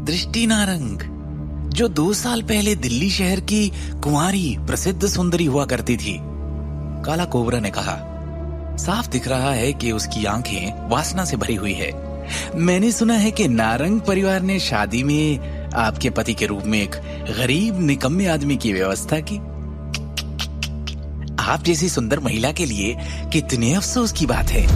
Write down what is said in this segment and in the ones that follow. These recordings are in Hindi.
दृष्टि नारंग, जो 2 साल पहले दिल्ली शहर की कुंवारी प्रसिद्ध सुंदरी हुआ करती थी, काला कोबरा ने कहा। साफ दिख रहा है कि उसकी आंखें वासना से भरी हुई है। मैंने सुना है कि नारंग परिवार ने शादी में आपके पति के रूप में एक गरीब निकम्मे आदमी की व्यवस्था की। आप जैसी सुंदर महिला के लिए कितने अफसोस की बात है।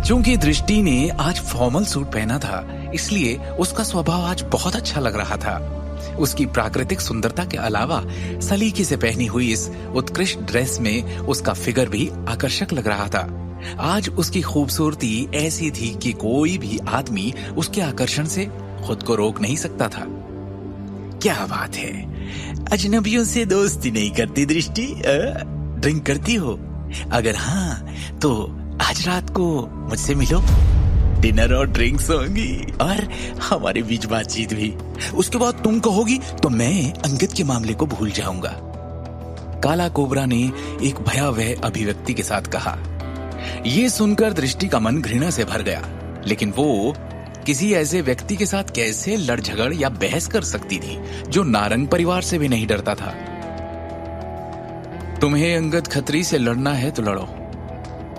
चूंकि दृष्टि ने आज फॉर्मल सूट पहना था, इसलिए उसका स्वभाव आज बहुत अच्छा लग रहा था। उसकी प्राकृतिक सुंदरता के अलावा सलीके से पहनी हुई इस उत्कृष्ट ड्रेस में उसका फिगर भी आकर्षक लग रहा था। आज उसकी खूबसूरती ऐसी थी कि कोई भी आदमी उसके आकर्षण से खुद को रोक नहीं सकता था। क्या बात है, अजनबियों से दोस्ती नहीं करती दृष्टि? ड्रिंक करती हो? अगर हाँ तो आज रात को मुझसे मिलो। डिनर और ड्रिंक्स होंगी और हमारे बीच बातचीत भी। उसके बाद तुम कहोगी तो मैं अंकित के मामले को भूल जाऊंगा। काला कोबरा ने एक भयावह अभिव्यक्ति के साथ कहा। यह सुनकर दृष्टि का मन घृणा से भर गया, लेकिन वो किसी ऐसे व्यक्ति के साथ कैसे लड़ झगड़ या बहस कर सकती थी जो नारंग परिवार से भी नहीं डरता था। तुम्हें अंगद खत्री से लड़ना है तो लड़ो,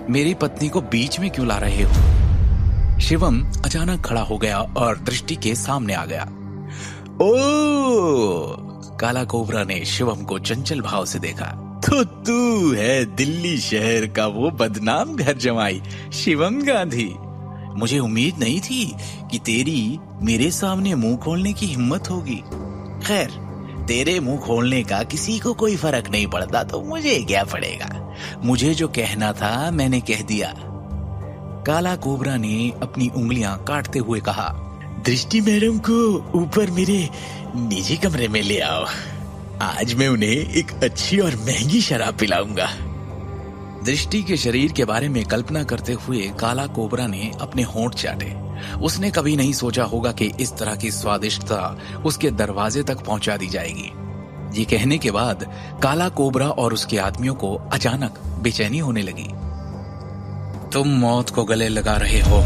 मेरी पत्नी को बीच में क्यों ला रहे हो? शिवम अचानक खड़ा हो गया और दृष्टि के सामने आ गया। ओ! काला कोबरा ने शिवम को चंचल भाव से देखा। तो तू है दिल्ली शहर का वो बदनाम घर जमाई शिवम गांधी। मुझे उम्मीद नहीं थी कि तेरी मेरे सामने मुंह खोलने की हिम्मत होगी। खैर, तेरे मुंह खोलने का किसी को कोई फर्क नहीं पड़ता, तो मुझे क्या पड़ेगा। मुझे जो कहना था मैंने कह दिया। काला कोबरा ने अपनी उंगलियां काटते हुए कहा। दृष्टि मैडम को ऊपर मेरे निजी कमरे में ले आओ। आज मैं उन्हें एक अच्छी और महंगी शराब पिलाऊंगा। दृष्टि के शरीर के बारे में कल्पना करते हुए काला कोबरा ने अपने होंठ चाटे। उसने कभी नहीं सोचा होगा कि इस तरह की स्वादिष्टता उसके दरवाजे तक पहुंचा दी जाएगी। ये कहने के बाद काला कोबरा और उसके आदमियों को अचानक बेचैनी होने लगी। तुम मौत को गले लगा रहे हो।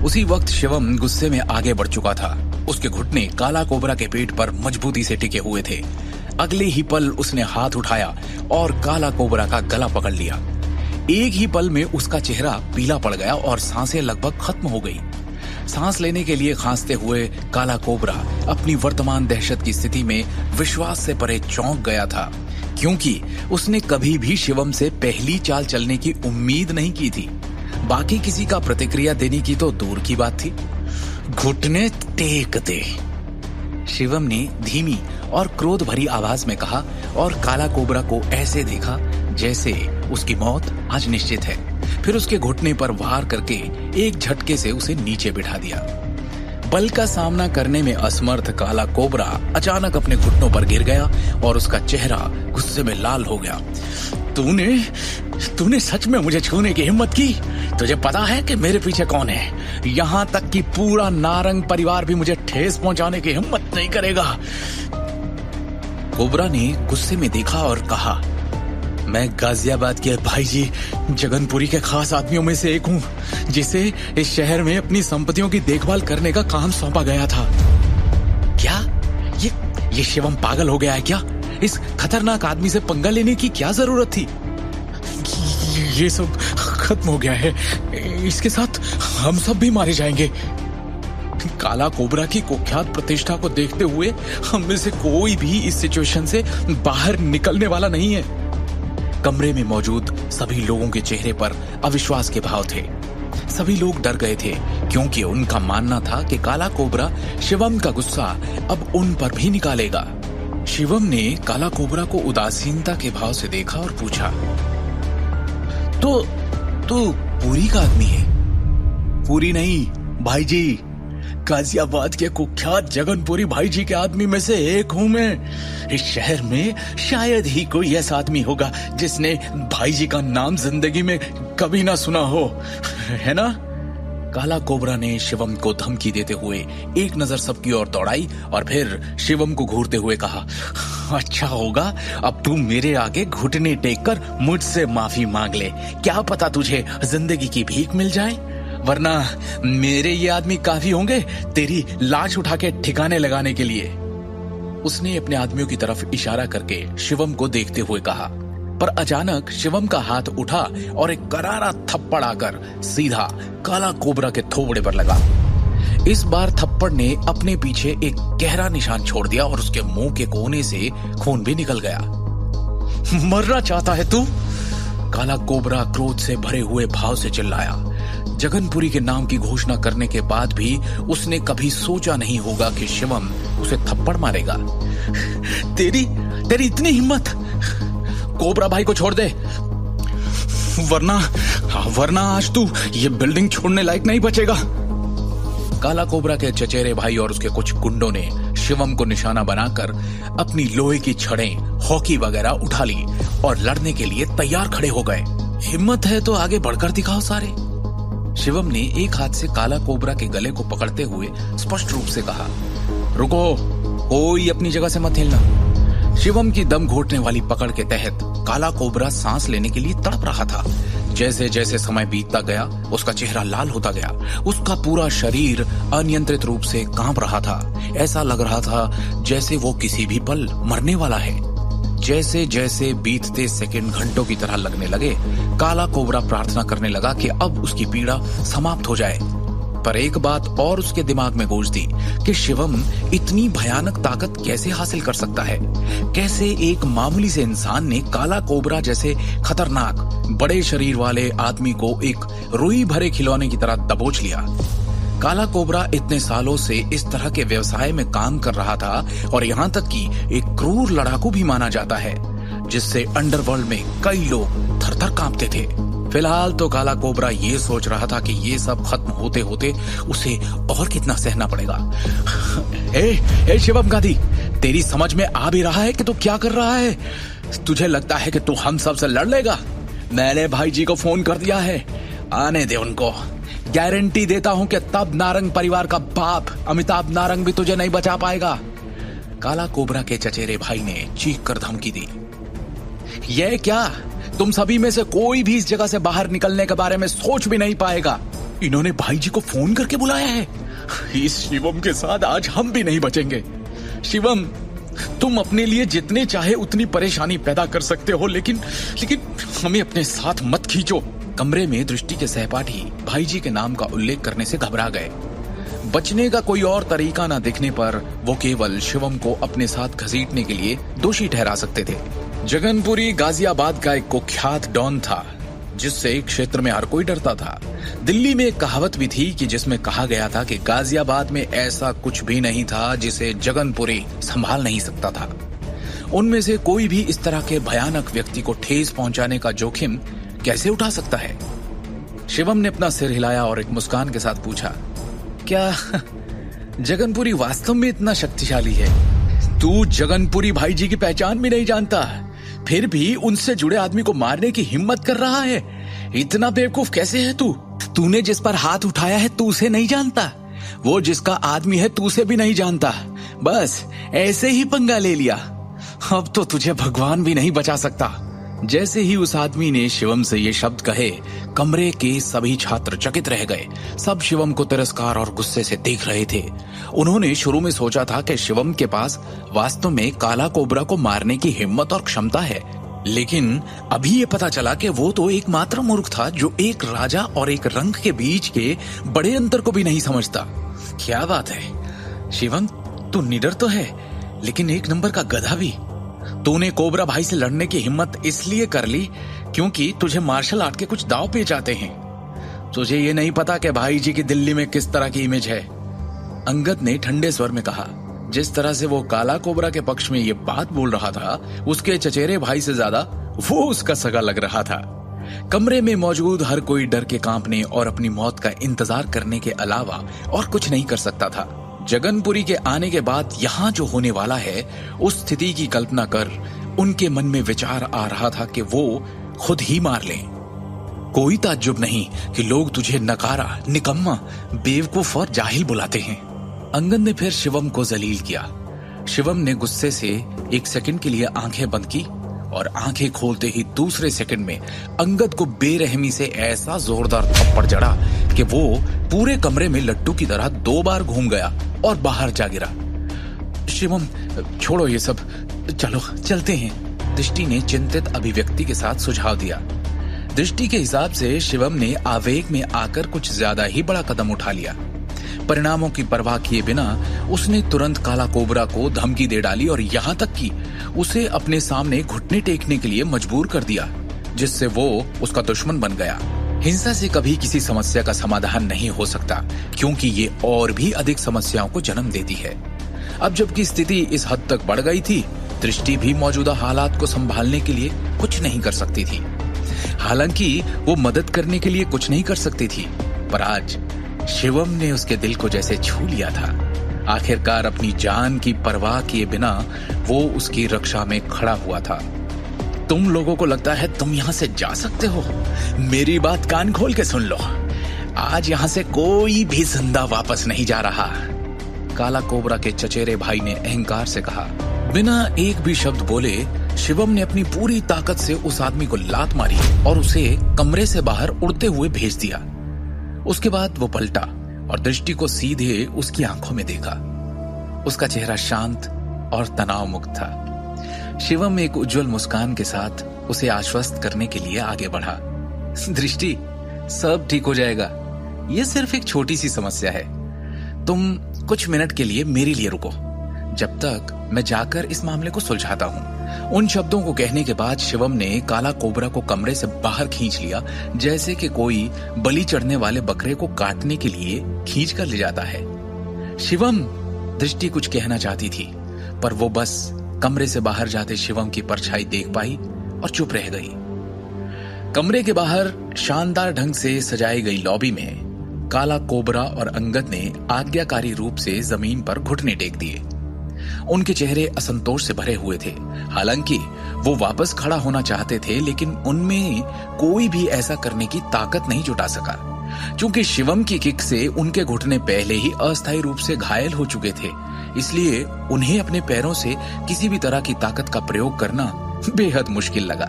उसी वक्त शिवम गुस्से में आगे बढ़ चुका था। उसके घुटने काला कोबरा के पेट पर मजबूती से टिके हुए थे। अगले ही पल उसने हाथ उठाया और काला कोबरा का गला पकड़ लिया। एक ही पल में उसका चेहरा पीला पड़ गया और सांसें लगभग खत्म हो गई। सांस लेने के लिए खांसते हुए काला कोबरा अपनी वर्तमान दहशत की स्थिति में विश्वास से परे चौंक गया था, क्योंकि उसने कभी भी शिवम से पहली चाल चलने की उम्मीद नहीं की थी। बाकी किसी का प्रतिक्रिया देने की तो दूर की बात थी। घुटने टेक दे, शिवम ने धीमी और क्रोध भरी आवाज में कहा और काला कोबरा को ऐसे देखा जैसे उसकी मौत आज निश्चित है। फिर उसके घुटने पर वार करके एक झटके से उसे नीचे बिठा दिया। बल का सामना करने में असमर्थ काला कोबरा अचानक अपने घुटनों पर गिर गया और उसका चेहरा गुस्से में लाल हो गया। तूने सच में मुझे छूने की हिम्मत की? तुझे पता है कि मेरे पीछे कौन है? यहाँ तक कि पूरा नारंग परिवार भी मुझे ठेस पहुंचाने की हिम्मत नहीं करेगा। कोबरा ने गुस्से में देखा और कहा, मैं गाजियाबाद के भाईजी जगनपुरी के खास आदमियों में से एक हूँ, जिसे इस शहर में अपनी संपत्तियों की देखभाल करने का काम सौंपा गया था। क्या ये शिवम पागल हो गया है क्या? इस खतरनाक आदमी से पंगा लेने की क्या जरूरत थी? ये सब खत्म हो गया है, इसके साथ हम सब भी मारे जाएंगे। काला कोबरा की कुख्यात प्रतिष्ठा को देखते हुए हम में से कोई भी इस सिचुएशन से बाहर निकलने वाला नहीं है। कमरे में मौजूद सभी लोगों के चेहरे पर अविश्वास के भाव थे। सभी लोग डर गए थे, क्योंकि उनका मानना था कि काला कोबरा शिवम का गुस्सा अब उन पर भी निकालेगा। शिवम ने काला कोबरा को उदासीनता के भाव से देखा और पूछा, तो पूरी का आदमी है? पूरी नहीं भाईजी, गाजियाबाद के कुख्यात जगनपुरी भाईजी के आदमी में से एक हूं मैं। इस शहर में शायद ही कोई ऐसा आदमी होगा जिसने भाईजी का नाम जिंदगी में कभी ना सुना हो, है ना? काला कोबरा ने शिवम को धमकी देते हुए एक नजर सबकी ओर दौड़ाई और फिर शिवम को घूरते हुए कहा, अच्छा होगा अब तू मेरे आगे घुटने टेक कर मुझसे माफी मांग ले। क्या पता तुझे जिंदगी की भीख मिल जाए। वरना मेरे ये आदमी काफी होंगे तेरी लाश उठा के ठिकाने लगाने के लिए। उसने अपने आदमियों की तरफ इशारा करके शिवम को देखते हुए कहा, पर अचानक शिवम का हाथ उठा और एक करारा थप्पड़ आकर सीधा काला कोबरा के थोबड़े पर लगा। इस बार थप्पड़ ने अपने पीछे एक गहरा निशान छोड़ दिया और उसके मुंह के कोने से खून भी निकल गया। मरना चाहता है तू? काला कोबरा क्रोध से भरे हुए भाव से चिल्लाया। जगनपुरी के नाम की घोषणा करने के बाद भी उसने कभी सोचा नहीं होगा कि शिवम उसे थप्पड़ मारेगा। तेरी इतनी हिम्मत? कोबरा भाई को छोड़ दे, वरना आज तू ये बिल्डिंग छोड़ने लायक नहीं बचेगा। काला कोबरा के चचेरे भाई और उसके कुछ गुंडों ने शिवम को निशाना बनाकर अपनी लोहे की छड़ें, हॉकी वगैरह उठा ली और लड़ने के लिए तैयार खड़े हो गए। हिम्मत है तो आगे बढ़कर दिखाओ सारे। शिवम ने एक हाथ से काला कोबरा के गले को पकड़ते हुए स्पष्ट रूप से कहा, रुको, कोई अपनी जगह से मत हिलना। शिवम की दम घोटने वाली पकड़ के तहत काला कोबरा सांस लेने के लिए तड़प रहा था। जैसे जैसे समय बीतता गया उसका चेहरा लाल होता गया, उसका पूरा शरीर अनियंत्रित रूप से कांप रहा था। ऐसा लग रहा था जैसे वो किसी भी पल मरने वाला है। जैसे जैसे बीतते सेकंड घंटों की तरह लगने लगे, काला कोबरा प्रार्थना करने लगा कि अब उसकी पीड़ा समाप्त हो जाए। पर एक बात और उसके दिमाग में गूंजती कि शिवम इतनी भयानक ताकत कैसे हासिल कर सकता है। कैसे एक मामूली से इंसान ने काला कोबरा जैसे खतरनाक बड़े शरीर वाले आदमी को एक रुई भरे खिलौने की तरह दबोच लिया। काला कोबरा इतने सालों से इस तरह के व्यवसाय में काम कर रहा था और यहाँ तक कि एक क्रूर लड़ाकू भी माना जाता है, जिससे अंडरवर्ल्ड में कई लोग थर-थर कांपते थे। फिलहाल तो काला कोबरा ये सोच रहा था कि ये सब खत्म होते होते उसे और कितना सहना पड़ेगा। ए शिवम गांधी, तेरी समझ में आ भी रहा है कि तू क्या कर रहा है? तुझे लगता है कि तू हम सब से लड़ लेगा? मैंने भाई जी को फोन कर दिया है, आने दे उनको। गारंटी देता हूं कि तब नारंग परिवार का बाप अमिताभ नारंग भी तुझे नहीं बचा पाएगा। काला कोबरा के चचेरे भाई ने चीख कर धमकी दी। यह क्या? तुम सभी में से कोई भी इस जगह से बाहर निकलने के बारे में सोच भी नहीं पाएगा। इन्होंने भाई जी को फोन करके बुलाया है। इस शिवम के साथ आज हम भी नहीं बचेंगे। शिवम, तुम अपने लिए जितने चाहे उतनी परेशानी पैदा कर सकते हो, लेकिन हमें अपने साथ मत खींचो। कमरे में दृष्टि के सहपाठी भाई जी के नाम का उल्लेख करने से घबरा गए। बचने का कोई और तरीका न दिखने पर वो केवल शिवम को अपने साथ घसीटने के लिए दोषी ठहरा सकते थे। जगनपुरी गाजियाबाद का एक कुख्यात डॉन था, जिससे क्षेत्र में हर कोई डरता था। दिल्ली में एक कहावत भी थी कि जिसमें कहा गया था कि गाजियाबाद में ऐसा कुछ भी नहीं था जिसे जगनपुरी संभाल नहीं सकता था। उनमें से कोई भी इस तरह के भयानक व्यक्ति को ठेस पहुंचाने का जोखिम कैसे उठा सकता है? शिवम ने अपना सिर हिलाया और एक मुस्कान के साथ पूछा, क्या जगनपुरी वास्तव में इतना शक्तिशाली है? तू जगनपुरी भाई जी की पहचान भी नहीं जानता, फिर भी उनसे जुड़े आदमी को मारने की हिम्मत कर रहा है। इतना बेवकूफ कैसे है तू? तूने जिस पर हाथ उठाया है तू उसे नहीं जानता, वो जिसका आदमी है तू उसे भी नहीं जानता। बस ऐसे ही पंगा ले लिया। अब तो तुझे भगवान भी नहीं बचा सकता। जैसे ही उस आदमी ने शिवम से ये शब्द कहे, कमरे के सभी छात्र चकित रह गए। सब शिवम को तिरस्कार और गुस्से से देख रहे थे। उन्होंने शुरू में सोचा था कि शिवम के पास वास्तव में काला कोबरा को मारने की हिम्मत और क्षमता है, लेकिन अभी ये पता चला कि वो तो एकमात्र मूर्ख था जो एक राजा और एक रंग के बीच के बड़े अंतर को भी नहीं समझता। क्या बात है शिवम, तू निडर तो है लेकिन एक नंबर का गधा भी। तूने कोबरा भाई से लड़ने की हिम्मत इसलिए कर ली क्योंकि तुझे मार्शल आर्ट के कुछ दांव पेच आते हैं। तुझे ये नहीं पता कि भाई जी की दिल्ली में किस तरह की इमेज है। अंगद ने ठंडे स्वर में कहा। जिस तरह से वो काला कोबरा के पक्ष में ये बात बोल रहा था, उसके चचेरे भाई से ज्यादा वो उसका सगा लग रहा था। कमरे में मौजूद हर कोई डर के कांपने और अपनी मौत का इंतजार करने के अलावा और कुछ नहीं कर सकता था। जगनपुरी के आने के बाद यहाँ जो होने वाला है, उस स्थिति की कल्पना कर उनके मन में विचार आ रहा था कि वो खुद ही मार लें। कोई ताज्जुब नहीं कि लोग तुझे नकारा, निकम्मा, बेवकूफ और जाहिल बुलाते हैं। अंगद ने फिर शिवम को जलील किया। शिवम ने गुस्से से एक सेकंड के लिए आंखें बंद की और आंखें खोलते ही दूसरे सेकंड में अंगद को बेरहमी से ऐसा जोरदार थप्पड़ जड़ा कि वो पूरे कमरे में लट्टू की तरह 2 बार घूम गया और बाहर जा गिरा। शिवम, छोड़ो ये सब, चलो चलते हैं, दृष्टि ने चिंतित अभिव्यक्ति के साथ सुझाव दिया। दृष्टि के हिसाब से शिवम ने आवेग में आकर कुछ ज्यादा ही बड़ा कदम उठा लिया। परिणामों की परवाह किए बिना उसने तुरंत काला कोबरा को धमकी दे डाली और यहाँ तक कि उसे अपने सामने घुटने टेकने के लिए मजबूर कर दिया, जिससे वो उसका दुश्मन बन गया। हिंसा से कभी किसी समस्या का समाधान नहीं हो सकता, क्योंकि ये और भी अधिक समस्याओं को जन्म देती है। अब जबकि स्थिति इस हद तक बढ़ गई थी, दृष्टि भी मौजूदा हालात को संभालने के लिए कुछ नहीं कर सकती थी। हालांकि वो मदद करने के लिए कुछ नहीं कर सकती थी, पर आज शिवम ने उसके दिल को जैसे छू लिया था। आखिरकार अपनी जान की परवाह किए बिना वो उसकी रक्षा में खड़ा हुआ था। तुम लोगों को लगता है तुम यहाँ से जा सकते हो? मेरी बात कान खोल के सुन लो, आज यहाँ से कोई भी जिंदा वापस नहीं जा रहा, काला कोबरा के चचेरे भाई ने अहंकार से कहा। बिना एक भी शब्द बोले शिवम ने अपनी पूरी ताकत से उस आदमी को लात मारी और उसे कमरे से बाहर उड़ते हुए भेज दिया। उसके बाद वो पलटा और दृष्टि को सीधे उसकी आंखों में देखा। उसका चेहरा शांत और तनाव मुक्त था। शिवम एक उज्जवल मुस्कान के साथ उसे आश्वस्त करने के लिए आगे बढ़ा। दृष्टि, सब ठीक हो जाएगा, ये सिर्फ एक छोटी सी समस्या है। तुम कुछ मिनट के लिए मेरे लिए रुको, जब तक मैं जाकर इस मामले को सुलझाता हूँ। उन शब्दों को कहने के बाद शिवम ने काला कोबरा को कमरे से बाहर खींच लिया, जैसे कि कोई बलि चढ़ने वाले बकरे को काटने के लिए खींच कर ले जाता है। शिवम, दृष्टि कुछ कहना चाहती थी, पर वो बस कमरे से बाहर जाते शिवम की परछाई देख पाई और चुप रह गई। कमरे के बाहर शानदार ढंग से सजाई गई लॉबी में काला कोबरा और अंगद ने आज्ञाकारी रूप से जमीन पर घुटने टेक दिए। उनके चेहरे असंतोष से भरे हुए थे। हालांकि वो वापस खड़ा होना चाहते थे, लेकिन उनमें कोई भी ऐसा करने की ताकत नहीं जुटा सका, क्योंकि शिवम की किक से उनके घुटने पहले ही अस्थायी रूप से घायल हो चुके थे। इसलिए उन्हें अपने पैरों से किसी भी तरह की ताकत का प्रयोग करना बेहद मुश्किल लगा।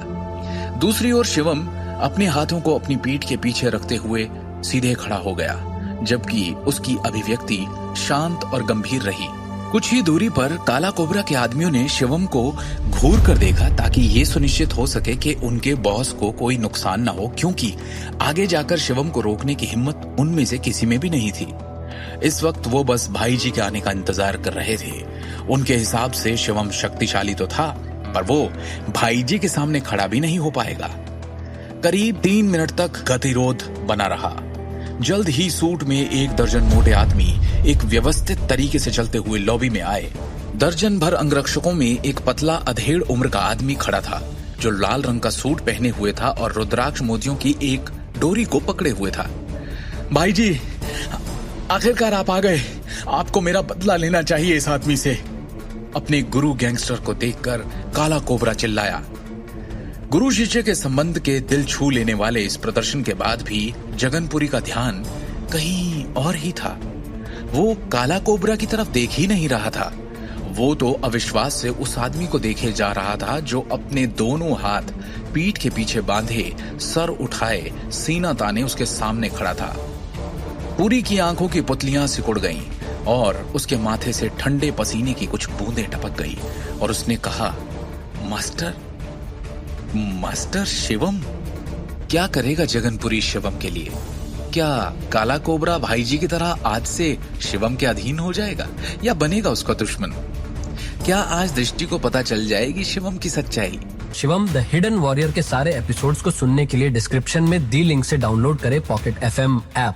दूसरी ओर शिवम अपने हाथों को अपनी पीठ के पीछे रखते हुए सीधे खड़ा हो गया, जबकि उसकी अभिव्यक्ति शांत और गंभीर रही। कुछ ही दूरी पर काला कोबरा के आदमियों ने शिवम को घूर कर देखा, ताकि ये सुनिश्चित हो सके कि उनके बॉस को कोई नुकसान न हो, क्योंकि आगे जाकर शिवम को रोकने की हिम्मत उनमें से किसी में भी नहीं थी। इस वक्त वो बस भाई जी के आने का इंतजार कर रहे थे। उनके हिसाब से शिवम शक्तिशाली तो था, पर वो भाई जी के सामने खड़ा भी नहीं हो पाएगा। करीब 3 मिनट तक गतिरोध बना रहा। जल्द ही सूट में 1 दर्जन मोटे आदमी एक व्यवस्थित तरीके से चलते हुए लॉबी में आए। दर्जन भर अंगरक्षकों में एक पतला अधेड़ उम्र का आदमी खड़ा था, जो लाल रंग का सूट पहने हुए था और रुद्राक्ष मोतियों की एक डोरी को पकड़े हुए था। भाई जी, आखिरकार आप आ गए। आपको मेरा बदला लेना चाहिए इस आदमी से। अपने गुरु गैंगस्टर को देखकर काला कोबरा चिल्लाया। गुरु शिष्य के संबंध के दिल छू लेने वाले इस प्रदर्शन के बाद भी जगनपुरी का ध्यान कहीं और ही था। वो काला कोबरा की तरफ देख ही नहीं रहा था। वो तो अविश्वास से उस आदमी को देखे जा रहा था, जो अपने दोनों हाथ पीठ के पीछे बांधे, सर उठाए, सीना ताने उसके सामने खड़ा था। पूरी की आंखों की पुतलियां सिकुड़ गईं और उसके माथे से ठंडे पसीने की कुछ बूंदें टपक गई और उसने कहा, मास्टर शिवम? क्या करेगा जगनपुरी शिवम के लिए? क्या काला कोबरा भाई जी की तरह आज से शिवम के अधीन हो जाएगा या बनेगा उसका दुश्मन? क्या आज दृष्टि को पता चल जाएगी शिवम की सच्चाई? शिवम द हिडन वॉरियर के सारे एपिसोड्स को सुनने के लिए डिस्क्रिप्शन में दी लिंक से डाउनलोड करें पॉकेट FM ऐप।